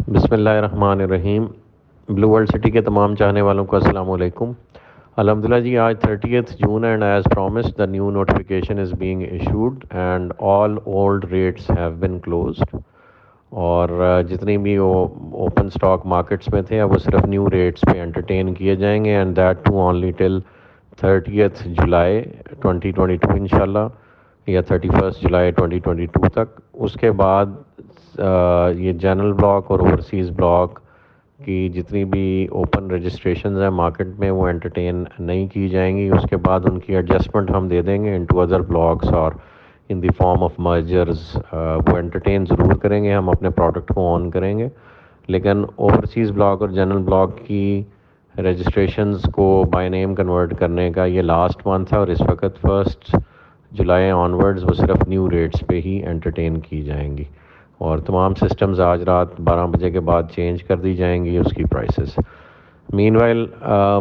بسم اللہ الرحمن الرحیم۔ بلو ورلڈ سٹی کے تمام چاہنے والوں کو السلام علیکم۔ الحمدللہ جی، آج 30th June and as promised the new notification is being issued and all old rates have been closed. اور جتنی بھی وہ اوپن اسٹاک مارکیٹس میں تھے اب وہ صرف نیو ریٹس پہ انٹرٹین کیے جائیں گے، and that too only till 30th July 2022 انشاءاللہ، یا 31st جولائی 2022 تک۔ اس کے بعد یہ جنرل بلاک اور اوورسیز بلاک کی جتنی بھی اوپن رجسٹریشنز ہیں مارکیٹ میں وہ انٹرٹین نہیں کی جائیں گی۔ اس کے بعد ان کی ایڈجسٹمنٹ ہم دے دیں گے انٹو ادر بلاکس اور ان دی فارم آف مرجرز۔ وہ انٹرٹین ضرور کریں گے، ہم اپنے پروڈکٹ کو آن کریں گے، لیکن اوورسیز بلاک اور جنرل بلاک کی رجسٹریشنز کو بائی نیم کنورٹ کرنے کا یہ لاسٹ منتھ ہے، اور اس وقت 1 جولائی آنورڈز وہ صرف نیو ریٹس پہ ہی انٹرٹین کی جائیں گی، اور تمام سسٹمز آج رات 12 بجے کے بعد چینج کر دی جائیں گی اس کی پرائسز۔ مین وائل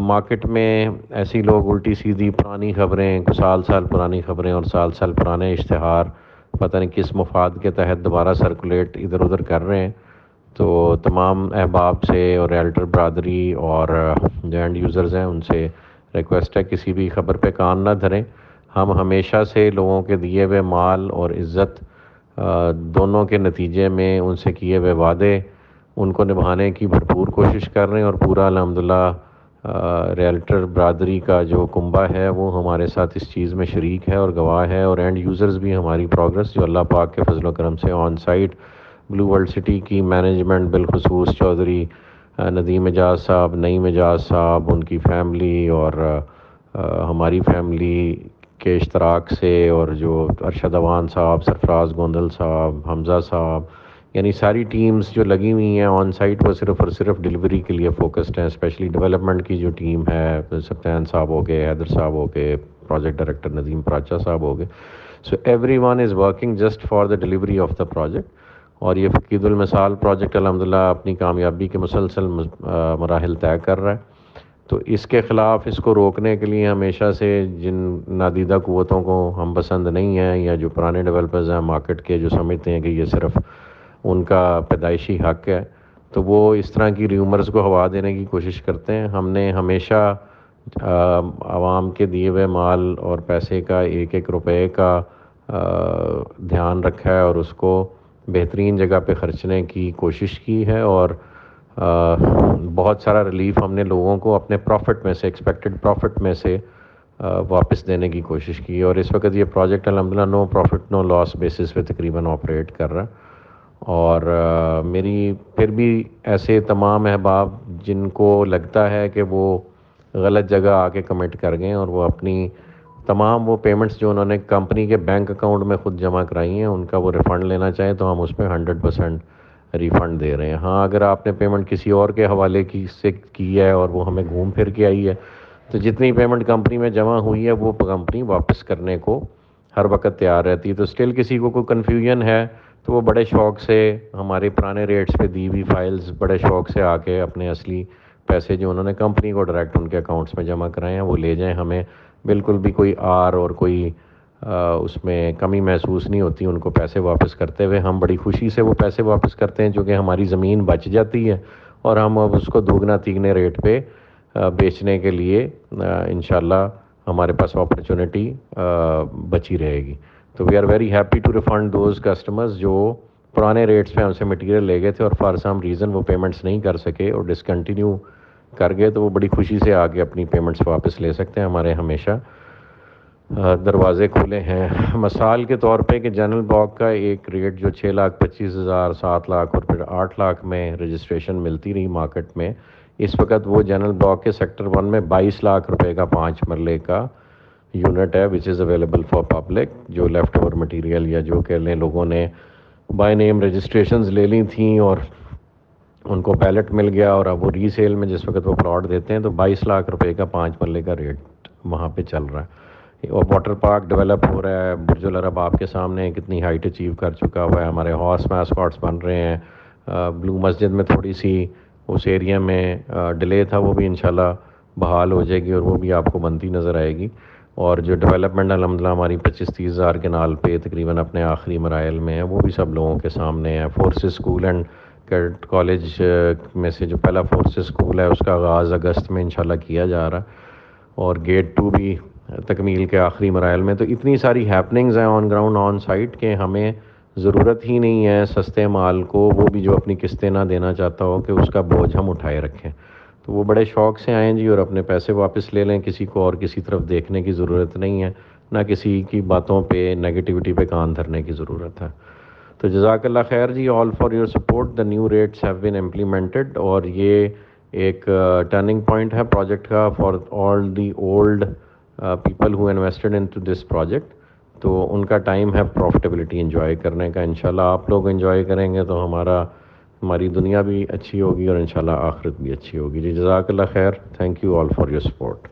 مارکیٹ میں ایسی لوگ الٹی سیدھی پرانی خبریں، سال پرانی خبریں اور سال پرانے اشتہار پتہ نہیں کس مفاد کے تحت دوبارہ سرکولیٹ ادھر ادھر کر رہے ہیں، تو تمام احباب سے اور ریلٹر برادری اور جو اینڈ یوزرز ہیں ان سے ریکویسٹ ہے کسی بھی خبر پہ کان نہ دھریں۔ ہم ہمیشہ سے لوگوں کے دیے ہوئے مال اور عزت دونوں کے نتیجے میں ان سے کیے ہوئے وعدے ان کو نبھانے کی بھرپور کوشش کر رہے ہیں، اور پورا الحمدللہ ریلٹر برادری کا جو کنبہ ہے وہ ہمارے ساتھ اس چیز میں شریک ہے اور گواہ ہے، اور اینڈ یوزرز بھی ہماری پروگرس جو اللہ پاک کے فضل و کرم سے on site Blue World City کی مینجمنٹ بالخصوص چودھری ندیم اعجاز صاحب، نعیم اعجاز صاحب، ان کی فیملی اور ہماری فیملی کے اشتراک سے، اور جو ارشد اوان صاحب، سرفراز گوندل صاحب، حمزہ صاحب، یعنی ساری ٹیمز جو لگی ہوئی ہیں آن سائٹ وہ صرف اور صرف ڈلیوری کے لیے فوکسڈ ہیں۔ اسپیشلی ڈیولپمنٹ کی جو ٹیم ہے، سفیان صاحب ہو گئے، حیدر صاحب ہو گئے، پروجیکٹ ڈائریکٹر ندیم پراچا صاحب ہو گئے، so every one is working just for the delivery of the project. اور یہ فقید المثال پروجیکٹ الحمدللہ اپنی کامیابی کے مسلسل مراحل طے کر رہا ہے، تو اس کے خلاف اس کو روکنے کے لیے ہمیشہ سے جن نادیدہ قوتوں کو ہم پسند نہیں ہیں، یا جو پرانے ڈیولپرز ہیں مارکیٹ کے جو سمجھتے ہیں کہ یہ صرف ان کا پیدائشی حق ہے، تو وہ اس طرح کی ریومرز کو ہوا دینے کی کوشش کرتے ہیں۔ ہم نے ہمیشہ عوام کے دیے ہوئے مال اور پیسے کا ایک ایک روپے کا دھیان رکھا ہے، اور اس کو بہترین جگہ پہ خرچنے کی کوشش کی ہے، اور بہت سارا ریلیف ہم نے لوگوں کو اپنے پروفٹ میں سے، ایکسپیکٹڈ پروفٹ میں سے واپس دینے کی کوشش کی، اور اس وقت یہ پروجیکٹ الحمدللہ نو پروفٹ نو لاس بیسس پہ تقریباً آپریٹ کر رہا ہے۔ اور میری پھر بھی ایسے تمام احباب جن کو لگتا ہے کہ وہ غلط جگہ آ کے کمٹ کر گئے اور وہ اپنی تمام وہ پیمنٹس جو انہوں نے کمپنی کے بینک اکاؤنٹ میں خود جمع کرائی ہیں ان کا وہ ریفنڈ لینا چاہیں تو ہم اس پہ 100% ریفنڈ دے رہے ہیں۔ ہاں، اگر آپ نے پیمنٹ کسی اور کے حوالے کی ہے اور وہ ہمیں گھوم پھر کے آئی ہے تو جتنی پیمنٹ کمپنی میں جمع ہوئی ہے وہ کمپنی واپس کرنے کو ہر وقت تیار رہتی ہے۔ تو اسٹل کسی کو کوئی کنفیوژن ہے تو وہ بڑے شوق سے ہمارے پرانے ریٹس پہ دی ہوئی فائلز بڑے شوق سے آ کے اپنے اصلی پیسے جو انہوں نے کمپنی کو ڈائریکٹ ان کے اکاؤنٹس میں جمع کرائے ہیں وہ لے جائیں۔ ہمیں بالکل بھی کوئی آر اور کوئی اس میں کمی محسوس نہیں ہوتی ان کو پیسے واپس کرتے ہوئے۔ ہم بڑی خوشی سے وہ پیسے واپس کرتے ہیں چونکہ ہماری زمین بچ جاتی ہے اور ہم اب اس کو دوگنا تیگنے ریٹ پہ بیچنے کے لیے انشاءاللہ ہمارے پاس اپرچونٹی بچی رہے گی۔ تو we are very happy to refund those customers جو پرانے ریٹس پہ ہم سے مٹیریل لے گئے تھے اور فار سم ریزن وہ پیمنٹس نہیں کر سکے اور ڈسکنٹینیو کر گئے، تو وہ بڑی خوشی سے آ کے اپنی پیمنٹس واپس لے سکتے ہیں۔ ہمارے ہمیشہ دروازے کھلے ہیں۔ مثال کے طور پہ کہ جنرل بلاک کا ایک ریٹ جو 6,25,000، 7 لاکھ اور پھر 8 لاکھ میں رجسٹریشن ملتی رہی مارکیٹ میں، اس وقت وہ جنرل بلاک کے سیکٹر 1 میں 22 لاکھ روپے کا 5 مرلے کا یونٹ ہے وچ از اویلیبل فار پبلک۔ جو لیفٹ اوور مٹیریل یا جو کہہ لیں لوگوں نے بائی نیم رجسٹریشنز لے لی تھیں اور ان کو بیلٹ مل گیا اور اب وہ ری سیل میں جس وقت وہ پلاٹ دیتے ہیں تو 22 لاکھ روپے کا 5 مرلے کا ریٹ وہاں پہ چل رہا ہے۔ اور واٹر پارک ڈیولپ ہو رہا ہے، برج العرب آپ کے سامنے کتنی ہائٹ اچیو کر چکا ہوا ہے، ہمارے ہارس میسکاٹس بن رہے ہیں۔ بلو مسجد میں تھوڑی سی اس ایریا میں ڈیلے تھا، وہ بھی انشاءاللہ بحال ہو جائے گی اور وہ بھی آپ کو بنتی نظر آئے گی۔ اور جو ڈیولپمنٹ الحمدللہ ہماری 25-30 ہزار کے نال پہ تقریباً اپنے آخری مراحل میں ہے وہ بھی سب لوگوں کے سامنے ہے۔ فورسز اسکول اینڈ کالج میں سے جو پہلا فورسز اسکول ہے اس کا آغاز اگست میں انشاءاللہ کیا جا رہا ہے، اور گیٹ 2 بھی تکمیل کے آخری مراحل میں. تو اتنی ساری ہیپننگز ہیں آن گراؤنڈ آن سائٹ کہ ہمیں ضرورت ہی نہیں ہے سستے مال کو، وہ بھی جو اپنی قسطیں نہ دینا چاہتا ہو، کہ اس کا بوجھ ہم اٹھائے رکھیں. تو وہ بڑے شوق سے آئیں جی اور اپنے پیسے واپس لے لیں. کسی کو اور کسی طرف دیکھنے کی ضرورت نہیں ہے، نہ کسی کی باتوں پہ نگیٹیوٹی پہ کان دھرنے کی ضرورت ہے. تو جزاک اللہ خیر جی، all for your support. The new rates have been implemented, اور یہ ایک ٹرننگ پوائنٹ ہے پروجیکٹ کا for all the old people who invested in to this project. تو ان کا ٹائم ہے پروفٹیبلٹی انجوائے کرنے کا. انشاءاللہ آپ لوگ انجوائے کریں گے تو ہماری دنیا بھی اچھی ہوگی، اور انشاءاللہ آخرت بھی اچھی ہوگی. جی جزاک اللہ خیر. Thank you all for your support.